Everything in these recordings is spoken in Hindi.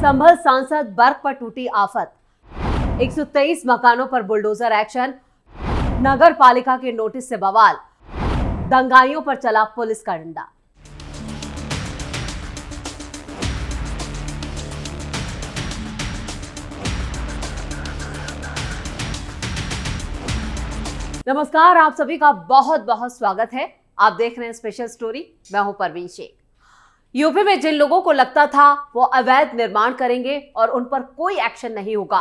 संभल सांसद बर्क पर टूटी आफत, 123 मकानों पर बुलडोजर एक्शन, नगर पालिका के नोटिस से बवाल, दंगाइयों पर चला पुलिस का डंडा। नमस्कार, आप सभी का बहुत बहुत स्वागत है। आप देख रहे हैं स्पेशल स्टोरी। मैं हूं परवीन शेख। यूपी में जिन लोगों को लगता था वो अवैध निर्माण करेंगे और उन पर कोई एक्शन नहीं होगा,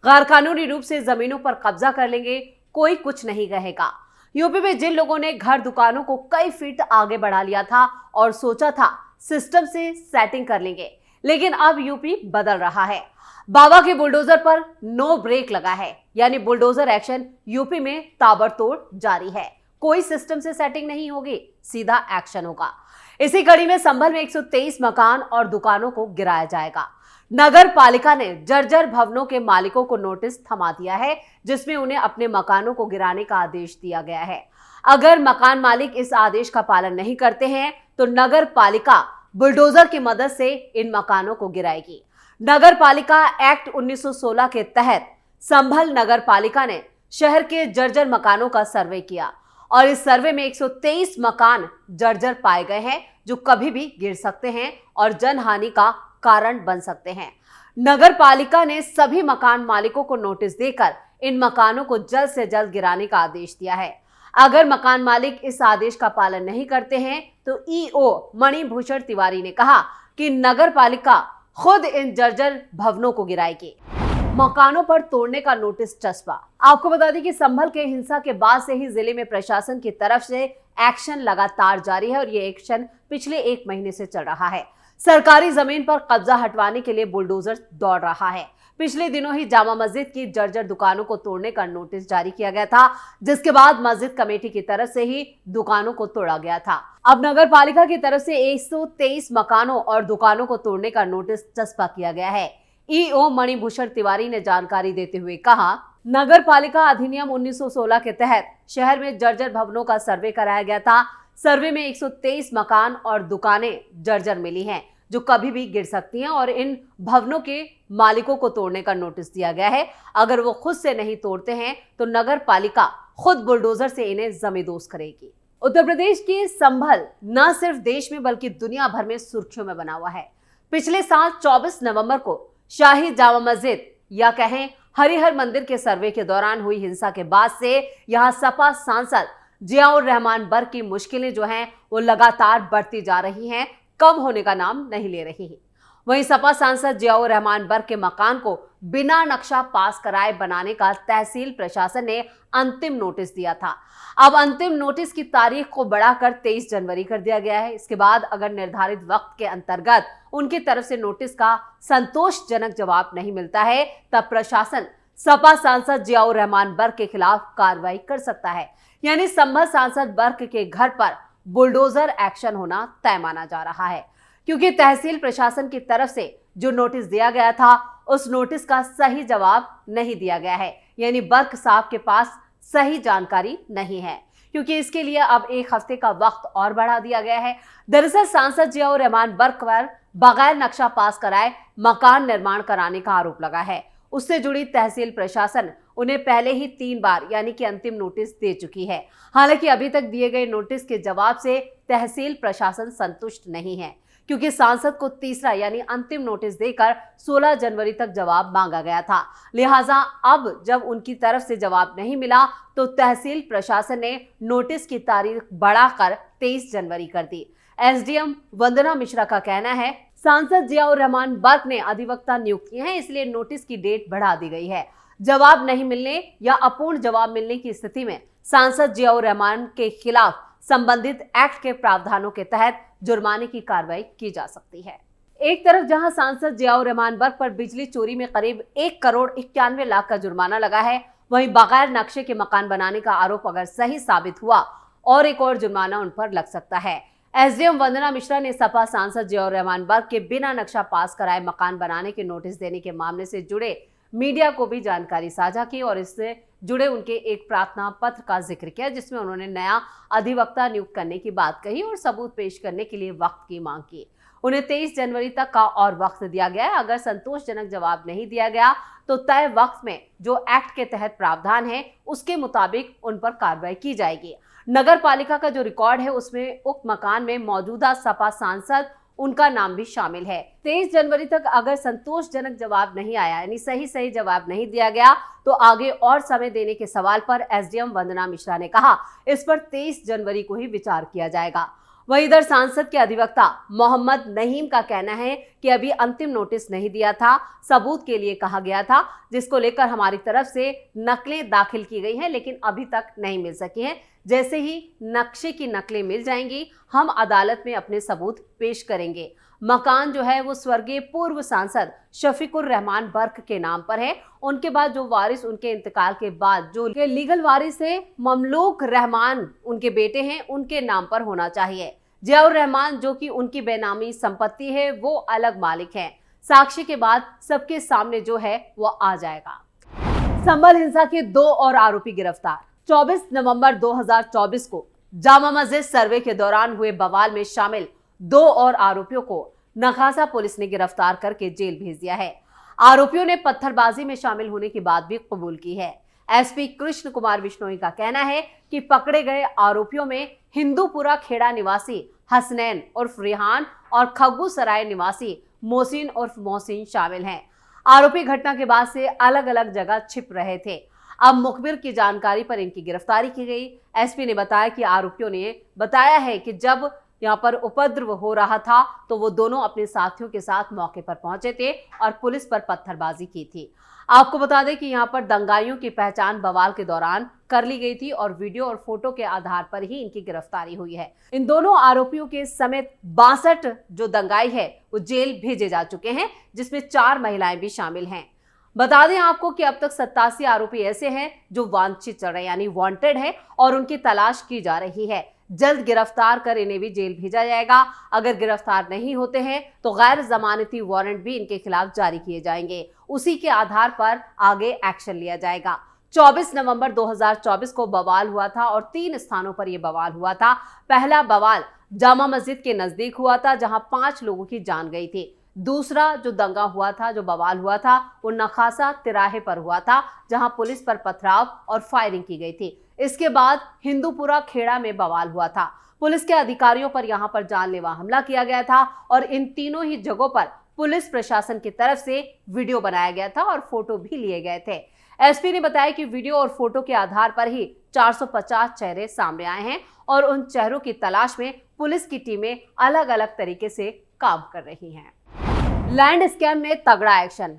गैर कानूनी रूप से जमीनों पर कब्जा कर लेंगे, कोई कुछ नहीं कहेगा। यूपी में जिन लोगों ने घर दुकानों को कई फीट आगे बढ़ा लिया था और सोचा था सिस्टम से सेटिंग कर लेंगे, लेकिन अब यूपी बदल रहा है। बाबा के बुलडोजर पर नो ब्रेक लगा है, यानी बुलडोजर एक्शन यूपी में ताबड़तोड़ जारी है। कोई सिस्टम से सेटिंग नहीं होगी, सीधा एक्शन होगा। इसी कड़ी में संभल में 123 मकान और दुकानों को गिराया जाएगा। नगर पालिका ने जर्जर भवनों के मालिकों को नोटिस थमा दिया है, जिसमें उन्हें अपने मकानों को गिराने का आदेश दिया गया है। अगर मकान मालिक इस आदेश का पालन नहीं करते हैं तो नगर पालिका बुलडोजर की मदद से इन मकानों को गिराएगी। नगर पालिका एक्ट 1916 के तहत संभल नगर पालिका ने शहर के जर्जर मकानों का सर्वे किया और इस सर्वे में 123 मकान जर्जर पाए गए हैं, जो कभी भी गिर सकते हैं और जनहानि का कारण बन सकते हैं। नगर पालिका ने सभी मकान मालिकों को नोटिस देकर इन मकानों को जल्द से जल्द गिराने का आदेश दिया है। अगर मकान मालिक इस आदेश का पालन नहीं करते हैं तो ईओ मणिभूषण तिवारी ने कहा कि नगर पालिका खुद इन जर्जर भवनों को गिराएगी। मकानों पर तोड़ने का नोटिस चस्पा। आपको बता दें कि संभल के हिंसा के बाद से ही जिले में प्रशासन की तरफ से एक्शन लगातार जारी है और ये एक्शन पिछले 1 महीने से चल रहा है। सरकारी जमीन पर कब्जा हटवाने के लिए बुलडोजर दौड़ रहा है। पिछले दिनों ही जामा मस्जिद की जर्जर दुकानों को तोड़ने का नोटिस जारी किया गया था, जिसके बाद मस्जिद कमेटी की तरफ से ही दुकानों को तोड़ा गया था। अब नगर पालिका की तरफ से 123 मकानों और दुकानों को तोड़ने का नोटिस चस्पा किया गया है। ईओ मणिभूषण तिवारी ने जानकारी देते हुए कहा, नगर पालिका अधिनियम 1916 के तहत शहर में जर्जर भवनों का सर्वे कराया गया था। सर्वे में 123 मकान और दुकानें जर्जर मिली हैं, जो कभी भी गिर सकती हैं और इन भवनों के मालिकों को तोड़ने का नोटिस दिया गया है। अगर वो खुद से नहीं तोड़ते हैं तो नगर पालिका खुद बुलडोजर से इन्हें जमींदोज करेगी। उत्तर प्रदेश के संभल न सिर्फ देश में बल्कि दुनिया भर में सुर्खियों में बना हुआ है। पिछले साल 24 नवंबर को शाही जामा मस्जिद या कहें हरिहर मंदिर के सर्वे के दौरान हुई हिंसा के बाद से यहां सपा सांसद जियाउर रहमान बर्क की मुश्किलें जो हैं वो लगातार बढ़ती जा रही हैं, कम होने का नाम नहीं ले रही हैं। वहीं सपा सांसद जियाउर रहमान बर्क के मकान को बिना नक्शा पास कराए बनाने का तहसील प्रशासन ने अंतिम नोटिस दिया था। अब अंतिम नोटिस की तारीख को बढ़ाकर 23 जनवरी कर दिया गया है। इसके बाद अगर निर्धारित वक्त के अंतर्गत उनकी तरफ से नोटिस का संतोषजनक जवाब नहीं मिलता है, तब प्रशासन सपा सांसद जियाउर रहमान बर्क के खिलाफ कार्रवाई कर सकता है। यानी संभल सांसद बर्क के घर पर बुलडोजर एक्शन होना तय माना जा रहा है, क्योंकि तहसील प्रशासन की तरफ से जो नोटिस दिया गया था उस नोटिस का सही जवाब नहीं दिया गया है। यानी बर्क साहब के पास सही जानकारी नहीं है, क्योंकि इसके लिए अब 1 हफ्ते का वक्त और बढ़ा दिया गया है। दरअसल सांसद जियाउर रहमान बर्क पर बगैर नक्शा पास कराए मकान निर्माण कराने का आरोप लगा है। उससे जुड़ी तहसील प्रशासन उन्हें पहले ही 3 बार यानी कि अंतिम नोटिस दे चुकी है। हालांकि अभी तक दिए गए नोटिस के जवाब से तहसील प्रशासन संतुष्ट नहीं है, क्योंकि सांसद को तीसरा यानी अंतिम नोटिस देकर 16 जनवरी तक जवाब मांगा गया था। लिहाजा अब जब उनकी तरफ से जवाब नहीं मिला तो तहसील प्रशासन ने नोटिस की तारीख बढ़ाकर 23 जनवरी कर दी। एसडीएम वंदना मिश्रा का कहना है, सांसद जियाउर रहमान बर्क ने अधिवक्ता नियुक्त किए हैं, इसलिए नोटिस की डेट बढ़ा दी गई है। जवाब नहीं मिलने या अपूर्ण जवाब मिलने की स्थिति में सांसद जियाउर रहमान के खिलाफ संबंधित एक्ट के प्रावधानों के तहत जुर्माने की कार्रवाई की जा सकती है। एक तरफ जहां सांसद जियाउर रहमान बर्क पर बिजली चोरी में करीब 1 करोड़ 91 लाख का जुर्माना लगा है, वहीं बगैर नक्शे के मकान बनाने का आरोप अगर सही साबित हुआ और एक और जुर्माना उन पर लग सकता है। एसडीएम वंदना मिश्रा ने सपा सांसद जियाउर रहमान बर्क के बिना नक्शा पास कराए मकान बनाने के नोटिस देने के मामले से जुड़े मीडिया को भी जानकारी साझा की और इससे जुड़े उनके एक प्रार्थना पत्र का जिक्र किया, जिसमें उन्होंने नया अधिवक्ता नियुक्त करने की बात कही और सबूत पेश करने के लिए वक्त की मांग की। उन्हें 23 जनवरी तक का और वक्त दिया गया है। अगर संतोषजनक जवाब नहीं दिया गया तो तय वक्त में जो एक्ट के तहत प्रावधान है उसके मुताबिक उन पर कार्रवाई की जाएगी। नगर पालिका का जो रिकॉर्ड है उसमें उक्त मकान में मौजूदा सपा सांसद उनका नाम भी शामिल है। 23 जनवरी तक अगर संतोषजनक जवाब नहीं आया, यानी सही जवाब नहीं दिया गया, तो आगे और समय देने के सवाल पर एसडीएम वंदना मिश्रा ने कहा इस पर 23 जनवरी को ही विचार किया जाएगा। वहीं इधर सांसद के अधिवक्ता मोहम्मद नहीम का कहना है कि अभी अंतिम नोटिस नहीं दिया था, सबूत के लिए कहा गया था, जिसको लेकर हमारी तरफ से नकलें दाखिल की गई हैं, लेकिन अभी तक नहीं मिल सकी हैं। जैसे ही नक्शे की नकलें मिल जाएंगी हम अदालत में अपने सबूत पेश करेंगे। मकान जो है वो स्वर्गीय पूर्व सांसद शफीकुर रहमान बर्क के नाम पर है। उनके बाद जो वारिस, उनके इंतकाल के बाद जो लीगल वारिस है ममलूक रहमान उनके बेटे हैं, उनके नाम पर होना चाहिए। जियाउर रहमान जो कि उनकी बेनामी संपत्ति है वो अलग मालिक हैं। साक्ष्य के बाद सबके सामने जो है वो आ जाएगा। संभल हिंसा के 2 और आरोपी गिरफ्तार। 24 नवंबर 2024 को जामा मस्जिद सर्वे के दौरान हुए बवाल में शामिल 2 और आरोपियों को नखासा पुलिस ने गिरफ्तार करके जेल भेज दिया है। आरोपियों ने पत्थरबाजी में शामिल होने की बात भी कबूल की है। एसपी कृष्ण कुमार बिश्नोई का कहना है कि पकड़े गए आरोपियों में हिंदूपुरा खेड़ा निवासी हसनैन उर्फ रिहान और खग्गू सराय निवासी मोहसिन उर्फ मोहसिन शामिल हैं। आरोपी घटना के बाद से अलग अलग जगह छिप रहे थे। अब मुखबिर की जानकारी पर इनकी गिरफ्तारी की गई। एसपी ने बताया कि आरोपियों ने बताया है कि जब यहाँ पर उपद्रव हो रहा था तो वो दोनों अपने साथियों के साथ मौके पर पहुंचे थे और पुलिस पर पत्थरबाजी की थी। आपको बता दें कि यहाँ पर दंगाइयों की पहचान बवाल के दौरान कर ली गई थी और वीडियो और फोटो के आधार पर ही इनकी गिरफ्तारी हुई है। इन दोनों आरोपियों के समेत 62 जो दंगाई है वो जेल भेजे जा चुके हैं, जिसमें 4 महिलाएं भी शामिल हैं। बता दें आपको कि अब तक 87 आरोपी ऐसे हैं जो वांछित चल रहे यानी वांटेड है और उनकी तलाश की जा रही है। जल्द गिरफ्तार कर इन्हें भी जेल भेजा जाएगा। अगर गिरफ्तार नहीं होते हैं तो गैर जमानती वारंट भी इनके खिलाफ जारी किए जाएंगे। उसी के आधार पर आगे एक्शन लिया जाएगा। 24 नवंबर 2024 को बवाल हुआ था और 3 स्थानों पर यह बवाल हुआ था। पहला बवाल जामा मस्जिद के नजदीक हुआ था जहां 5 लोगों की जान गई थी। दूसरा जो दंगा हुआ था, जो बवाल हुआ था, वो नखासा तिराहे पर हुआ था जहां पुलिस पर पथराव और फायरिंग की गई थी। इसके बाद हिंदूपुरा खेड़ा में बवाल हुआ था। पुलिस के अधिकारियों पर यहां पर जानलेवा हमला किया गया था और इन तीनों ही जगहों पर पुलिस प्रशासन की तरफ से वीडियो बनाया गया था और फोटो भी लिए गए थे। एसपी ने बताया कि वीडियो और फोटो के आधार पर ही 450 चेहरे सामने आए हैं और उन चेहरों की तलाश में पुलिस की टीमें अलग अलग तरीके से काम कर रही हैं। लैंड स्कैम में तगड़ा एक्शन,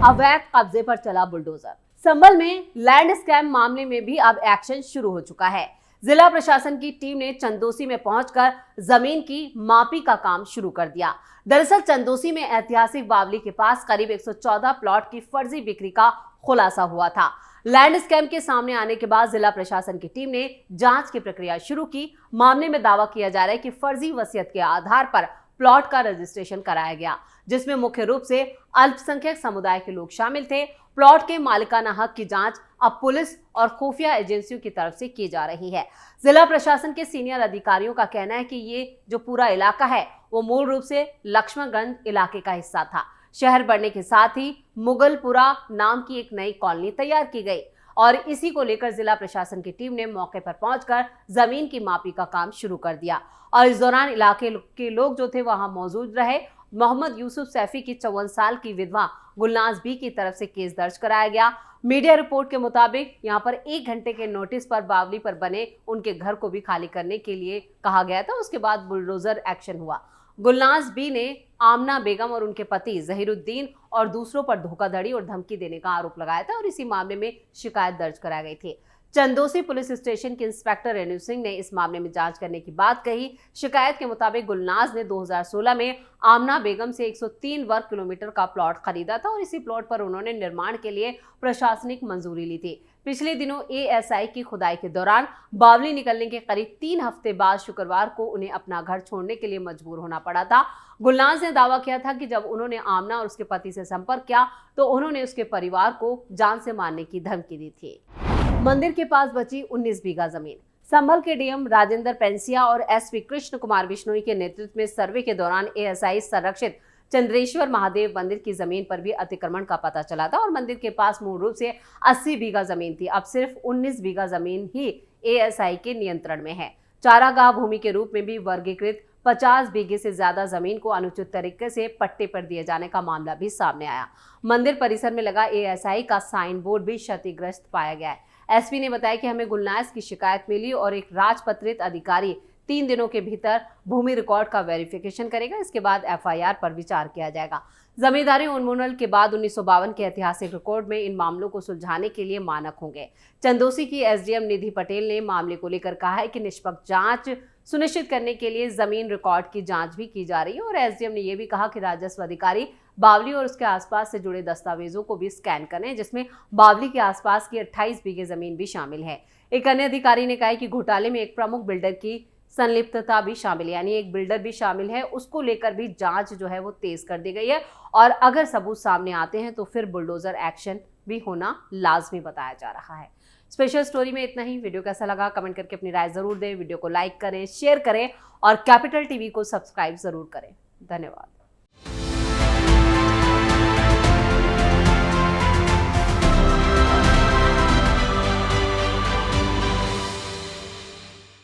अवैध कब्जे पर चला बुलडोजर। संभल में लैंड स्कैम मामले में भी अब एक्शन शुरू हो चुका है। जिला प्रशासन की टीम ने चंदोसी में पहुंचकर जमीन की मापी का काम शुरू कर दिया। दरअसल चंदोसी में ऐतिहासिक बावली के पास करीब 114 प्लॉट की फर्जी बिक्री का खुलासा हुआ था। लैंड स्कैम के सामने आने के बाद जिला प्रशासन की टीम ने जांच की प्रक्रिया शुरू की। मामले में दावा किया जा रहा है कि फर्जी वसीयत के आधार पर प्लॉट का रजिस्ट्रेशन कराया गया, जिसमें मुख्य रूप से अल्पसंख्यक समुदाय के लोग शामिल थे। प्लॉट के मालिकाना हक की जांच अब पुलिस और खुफिया एजेंसियों की तरफ से की जा रही है। जिला प्रशासन के सीनियर अधिकारियों का कहना है कि ये जो पूरा इलाका है वो मूल रूप से लक्ष्मणगंज इलाके का हिस्सा था। शहर बढ़ने के साथ ही मुगलपुरा नाम की एक नई कॉलोनी तैयार की गई और इसी को लेकर जिला प्रशासन की टीम ने मौके पर पहुंचकर जमीन की मापी का काम शुरू कर दिया और इस दौरान इलाके के लोग जो थे वहां मौजूद रहे। मोहम्मद यूसुफ सैफी की 54 साल की विधवा गुलनाज बी की तरफ से केस दर्ज कराया गया। मीडिया रिपोर्ट के मुताबिक यहां पर 1 घंटे के नोटिस पर बावली पर बने उनके घर को भी खाली करने के लिए कहा गया था। उसके बाद बुलडोजर एक्शन हुआ। गुलनाज बी ने आमना बेगम और उनके पति जहीरुद्दीन और दूसरों पर धोखाधड़ी और धमकी देने का आरोप लगाया था और इसी मामले में शिकायत दर्ज कराई गई थी। चंदोसी पुलिस स्टेशन के इंस्पेक्टर रेणु सिंह ने इस मामले में जांच करने की बात कही। शिकायत के मुताबिक गुलनाज ने 2016 में आमना बेगम से 103 वर्ग किलोमीटर का प्लॉट खरीदा था और इसी प्लॉट पर उन्होंने निर्माण के लिए प्रशासनिक मंजूरी ली थी। पिछले दिनों एएसआई की खुदाई के दौरान बावली निकलने के करीब 3 हफ्ते बाद शुक्रवार को उन्हें अपना घर छोड़ने के लिए मजबूर होना पड़ा था। गुलनाज ने दावा किया था कि जब उन्होंने आमना और उसके पति से संपर्क किया तो उन्होंने उसके परिवार को जान से मारने की धमकी दी थी। मंदिर के पास बची 19 बीघा जमीन। संभल के डीएम राजेंद्र पेंसिया और एसपी कृष्ण कुमार बिश्नोई के नेतृत्व में सर्वे के दौरान एएसआई संरक्षित चंद्रेश्वर महादेव मंदिर की जमीन पर भी अतिक्रमण का पता चला था और मंदिर के पास मूल रूप से 80 बीघा जमीन थी। अब सिर्फ 19 बीघा जमीन ही एएसआई के नियंत्रण में है। चारागाह भूमि के रूप में भी वर्गीकृत 50 बीघे से ज्यादा जमीन को अनुचित तरीके से पट्टे पर दिए जाने का मामला भी सामने आया। मंदिर परिसर में लगा एएसआई का साइन बोर्ड भी क्षतिग्रस्त पाया गया है। एसपी ने बताया कि हमें गुलनाइश की शिकायत मिली और एक राजपत्रित अधिकारी 3 दिनों के भीतर भूमि रिकॉर्ड का वेरिफिकेशन करेगा। इसके बाद एफआईआर पर विचार किया जाएगा। जमींदारी उन्मूलन के बाद 1952 के ऐतिहासिक रिकॉर्ड में इन मामलों को सुलझाने के लिए मानक होंगे। चंदोसी की एसडीएम निधि पटेल ने मामले को लेकर कहा है कि निष्पक्ष जांच सुनिश्चित करने के लिए जमीन रिकॉर्ड की जांच भी की जा रही है और एसडीएम ने यह भी कहा कि राजस्व अधिकारी बावली और उसके आसपास से जुड़े दस्तावेजों को भी स्कैन करें, जिसमें बावली के आसपास की 28 बीघे जमीन भी शामिल है। एक अन्य अधिकारी ने कहा कि घोटाले में एक प्रमुख बिल्डर की संलिप्तता भी शामिल है, यानी एक बिल्डर भी शामिल है, उसको लेकर भी जांच जो है वो तेज कर दी गई है और अगर सबूत सामने आते हैं तो फिर बुलडोजर एक्शन भी होना लाजमी बताया जा रहा है। स्पेशल स्टोरी में इतना ही। वीडियो कैसा लगा कमेंट करके अपनी राय जरूर दें। वीडियो को लाइक करें, शेयर करें और कैपिटल टीवी को सब्सक्राइब जरूर करें। धन्यवाद।